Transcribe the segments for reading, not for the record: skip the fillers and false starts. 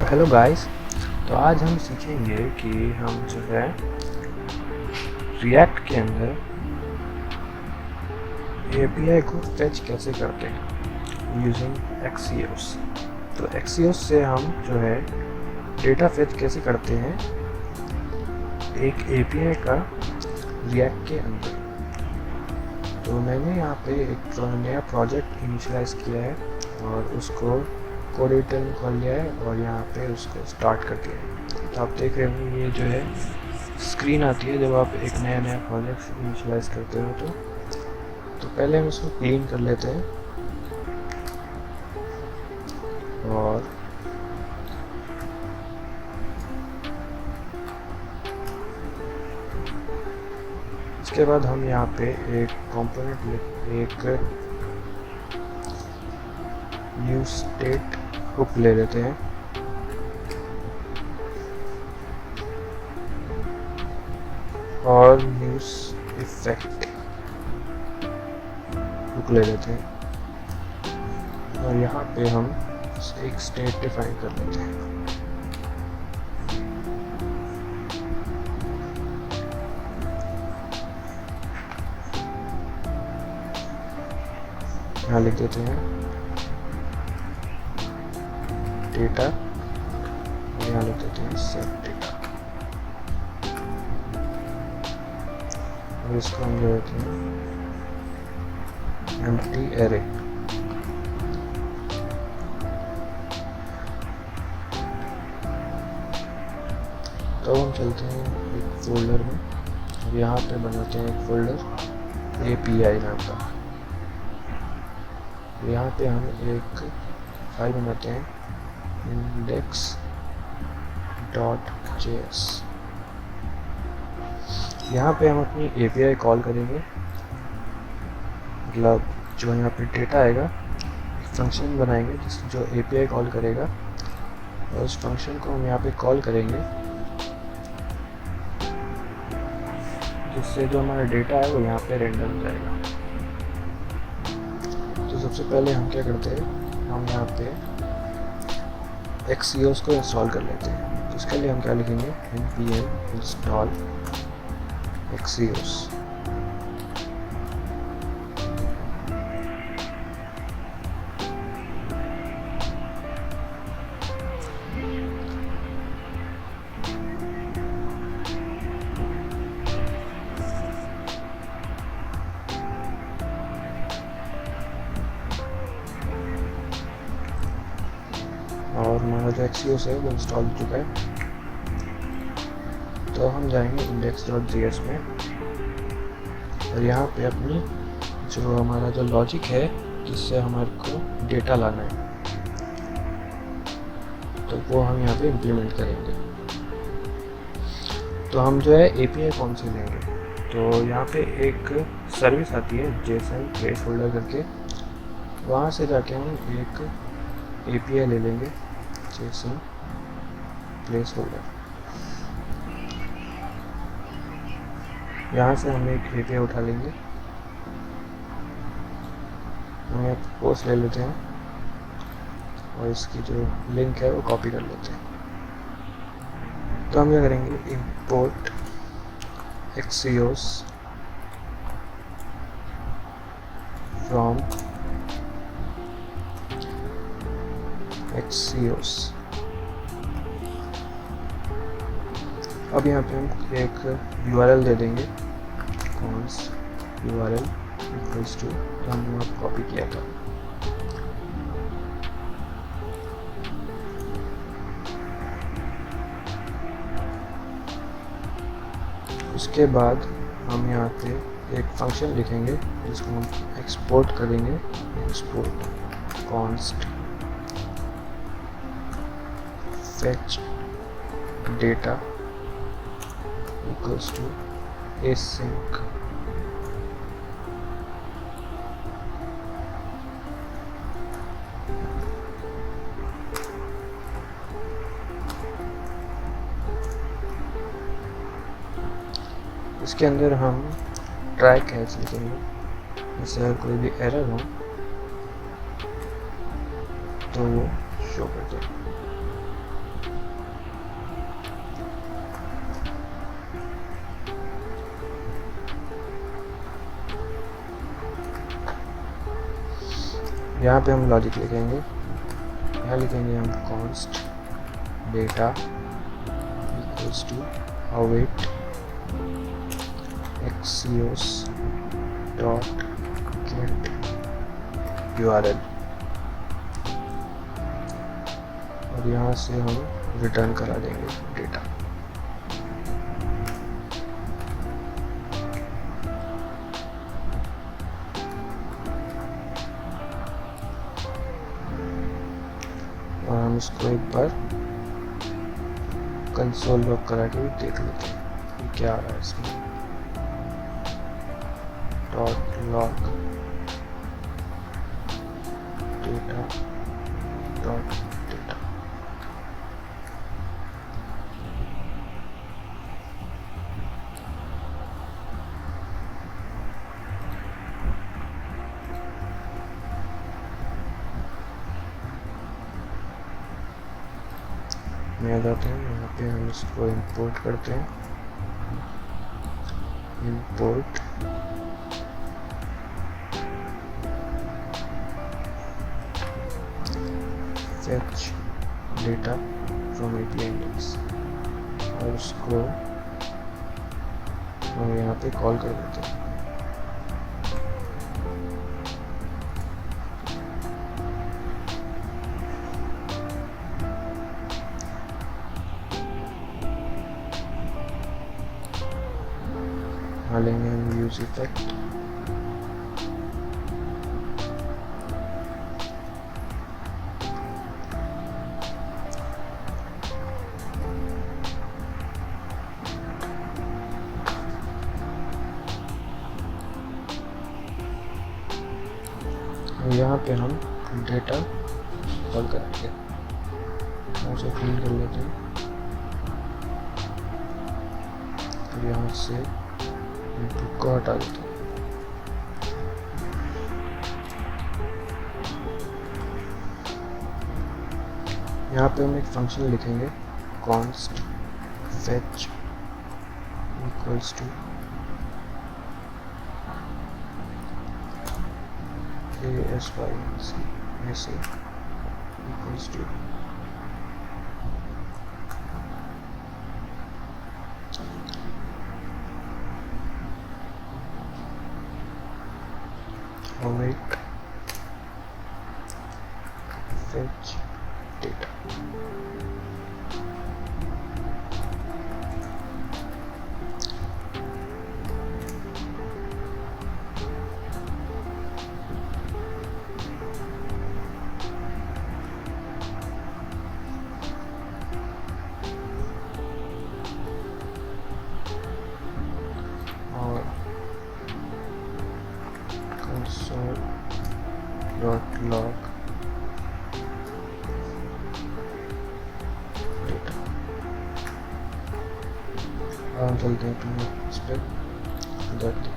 Hello guys, तो आज हम सीखेंगे कि हम जो है रिएक्ट के अंदर एपीआई को फेच कैसे करते हैं यूजिंग एक्सियोस। तो एक्सियोस से हम जो है डेटा फेच कैसे करते हैं एक एपीआई का रिएक्ट के अंदर। तो मैंने यहाँ पे एक नया प्रोजेक्ट इनिशियलाइज किया है और उसको कोड एडिटर में खोल लिया है और यहाँ पे उसको स्टार्ट कर दिया है। तो आप देख रहे होंगे ये जो है स्क्रीन आती है जब आप एक नया प्रोजेक्ट इनिशियलाइज करते हो। तो पहले हम इसको क्लीन कर लेते हैं और इसके बाद हम यहाँ पे एक कंपोनेंट एक useState हुक ले लेते हैं और useEffect हुक ले लेते हैं और यहाँ पे हम एक स्टेट डिफाइन कर लेते हैं। यहाँ लिख देते हैं डेटा और यहाँ लिख देते हैं सेट डेटा और इसको हम ले देते हैं एम्प्टी एरे। तो हम चलते हैं एक फोल्डर में और यहाँ पे बनाते हैं एक फोल्डर API नाम का। यहाँ पे हम एक फाइल बनाते हैं index.js। यहाँ पे हम अपनी API कॉल करेंगे, मतलब जो यहाँ पे डेटा आएगा एक फंक्शन बनाएंगे जो API कॉल करेगा और उस फंक्शन को हम यहाँ पे कॉल करेंगे जिससे जो हमारा डेटा है वो यहाँ पे रेंडर हो जाएगा। तो सबसे पहले हम क्या करते हैं, हम यहाँ पे axios को इंस्टॉल कर लेते हैं। तो इसके लिए हम क्या लिखेंगे npm install axios। और हमारा जो axios है वो इंस्टॉल हो चुका है। तो हम जाएंगे index.js में और यहाँ पे अपनी जो हमारा जो लॉजिक है जिससे हमारे को डेटा लाना है तो वो हम यहाँ पे इम्प्लीमेंट करेंगे। तो हम जो है API कौन सी लेंगे, तो यहाँ पे एक सर्विस आती है JSON placeholder करके, वहाँ से जाके हम एक API ले लेंगे JSON placeholder। यहाँ से हम एक API उठा लेंगे, हम एक पोस्ट ले लेते हैं और इसकी जो लिंक है वो कॉपी कर लेते हैं। तो हम क्या करेंगे import axios from axios। अब यहाँ पे हम एक URL दे देंगे const URL equals to जो हमने वहाँ कॉपी किया था। उसके बाद हम यहाँ पे एक फंक्शन लिखेंगे जिसको हम एक्सपोर्ट करेंगे, export const fetch data equals to async। इसके अंदर हम ट्राई कैच लिखेंगे, जैसे अगर कोई भी एरर हो तो वो शो कर देगा। यहाँ पे हम लॉजिक लिखेंगे, यहाँ लिखेंगे हम const data equals to await axios dot get URL, और यहाँ से हम रिटर्न करा देंगे डेटा। और हम इसको एक बार कंसोल लॉग करा के भी देख लेते हैं कि क्या आ रहा है इसमें। Dot log data dot data. में आ जाते हैं, यहाँ पे हम इसको इंपोर्ट करते हैं। Import fetch data from API index, और उसको हम यहाँ पे कॉल कर देते हैं। यहाँ लेंगे हम useEffect, यहाँ पे हम डेटा कॉल करेंगे। उसे क्लीन कर लेते हैं, फिर यहाँ से इनपुट को हटा देते हैं। यहाँ पे हम एक फंक्शन लिखेंगे const fetch equals to ASYNC equals to await fetch data। console.log data. हम चलते हैं अपने इस पर देखते हैं।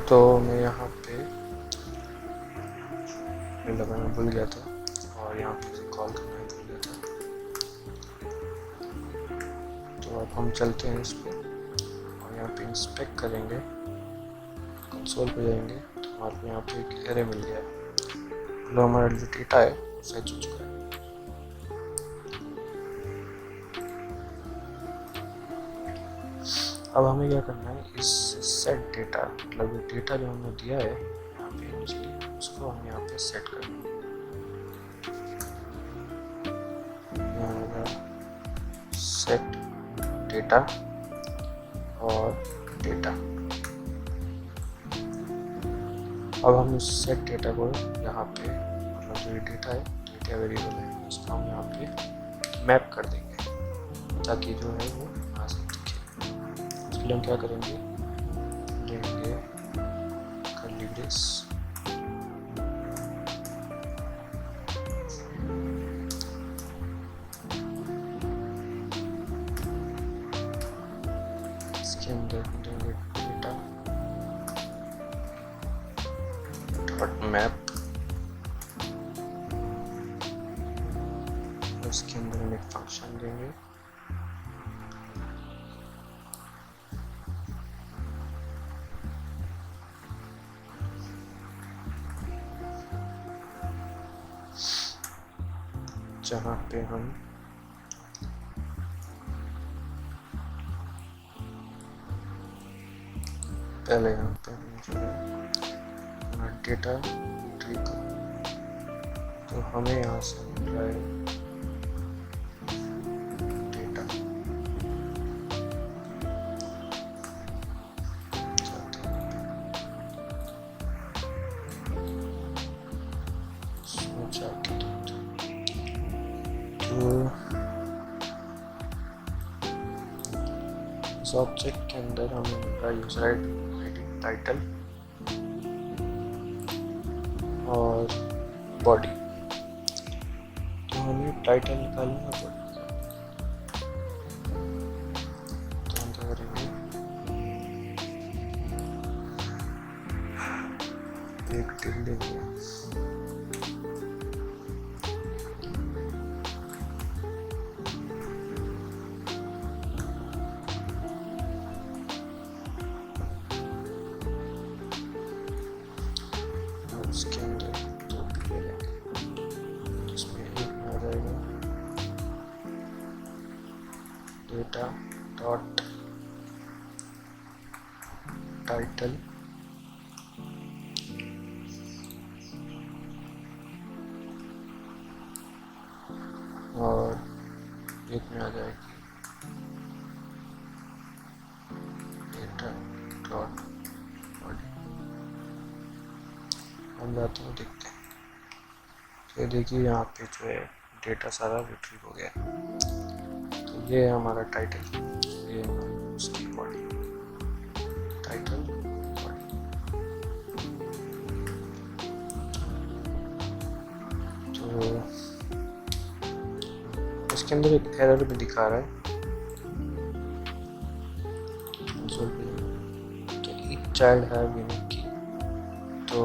तो मैं यहाँ पे लगाना भूल गया था और यहाँ पे कॉल करना भूल गया था। तो अब हम चलते हैं इस पर और यहाँ पे इंस्पेक्ट करेंगे, कंसोल पे जाएंगे तो हमारे को यहाँ पे एक एरे मिल गया है, मतलब हमारा जो डेटा है फेच हो चुका है। अब हमें क्या करना है, इस सेट डेटा मतलब ये डेटा जो हमने दिया है यहाँ पे इनिशियली, उसको हम यहाँ पे सेट करना है। यहाँ होगा सेट डेटा और डेटा। अब हम इस सेट डेटा को यहाँ पे मतलब जो डेटा है, डेटा वेरिएबल है, उसको हम यहाँ पे मैप कर देंगे ताकि जो है वो यहाँ से दिखे। उसके लिए हम क्या करेंगे, लेंगे कर्ली ब्रेस, इसके अंदर देंगे डॉट मैप, उसके अंदर हम एक फंक्शन देंगे जहाँ पे हम पहले यहाँ पे हम जो है डेटा एंट्री का, तो हमें यहाँ से मिल रहा है डेटा, तो इस ऑब्जेक्ट के अंदर हमें मिल रहा है यूजर आईडी, टाइटल और बॉडी। तो हमें टाइटल निकालना है, तो हम क्या करेंगे, एक टिक देंगे, उसके अंदर दो ले लेंगे, जिसमें एक में आ जाएगा डेटा डॉट टाइटल और एक में आ जाएगी डेटा डॉट बॉडी। हम जाते हैं, देखते हैं, तो देखिए यहाँ पे जो है डेटा सारा रिट्रीव हो गया। तो ये है हमारा टाइटल, ये है उसकी बॉडी, टाइटल बॉडी। तो इसके अंदर एक एरर भी दिखा रहा है कि ईच चाइल्ड हैव यूनिक की। तो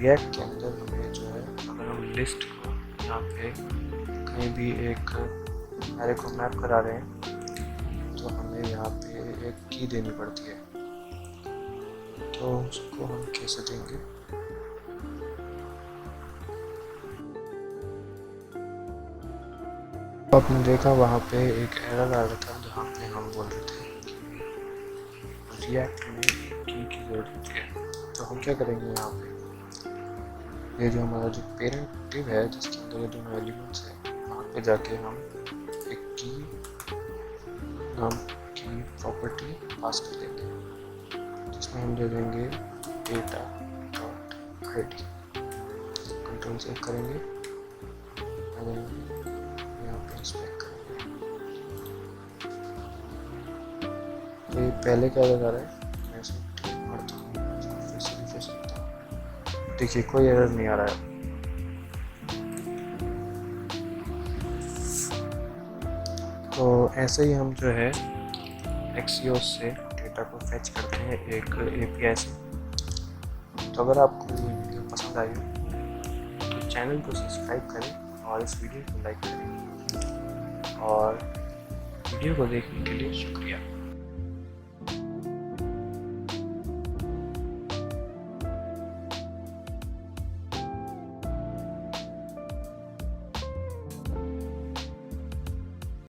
रिएक्ट के अंदर हमें जो है, अगर हम लिस्ट को यहाँ पे कहीं भी एक एरे को मैप करा रहे हैं, तो हमें यहाँ पे एक की देनी पड़ती है। तो उसको हम कैसे देंगे, आपने देखा वहाँ पे एक एरर आ रहा था जहाँ पे हम बोल रहे थे रिएक्ट में की जरूरत होती है। तो हम क्या करेंगे, यहाँ पे ये जो हमारा जो पेरेंट डिव है जिसके अंदर ये दोनों एलिमेंट्स है, वहाँ पे जाके हम एक की नाम की प्रॉपर्टी पास कर देंगे, जिसमें हम दे देंगे data dot ID. Control save करेंगे, यहाँ पे इंस्पेक्ट करेंगे। तो ये पहले क्या लगा रहा है, मैं इसको टिक मारता हूँ, फिर से रिफ्रेश करता हूँ, देखिए कोई एरर नहीं आ रहा है। तो ऐसे ही हम जो है एक्सियोस से डेटा को फेच करते हैं एक एपीआई से। तो अगर आपको ये वीडियो पसंद आई हो तो चैनल को सब्सक्राइब करें और इस वीडियो को लाइक करें, और वीडियो को देखने के लिए शुक्रिया।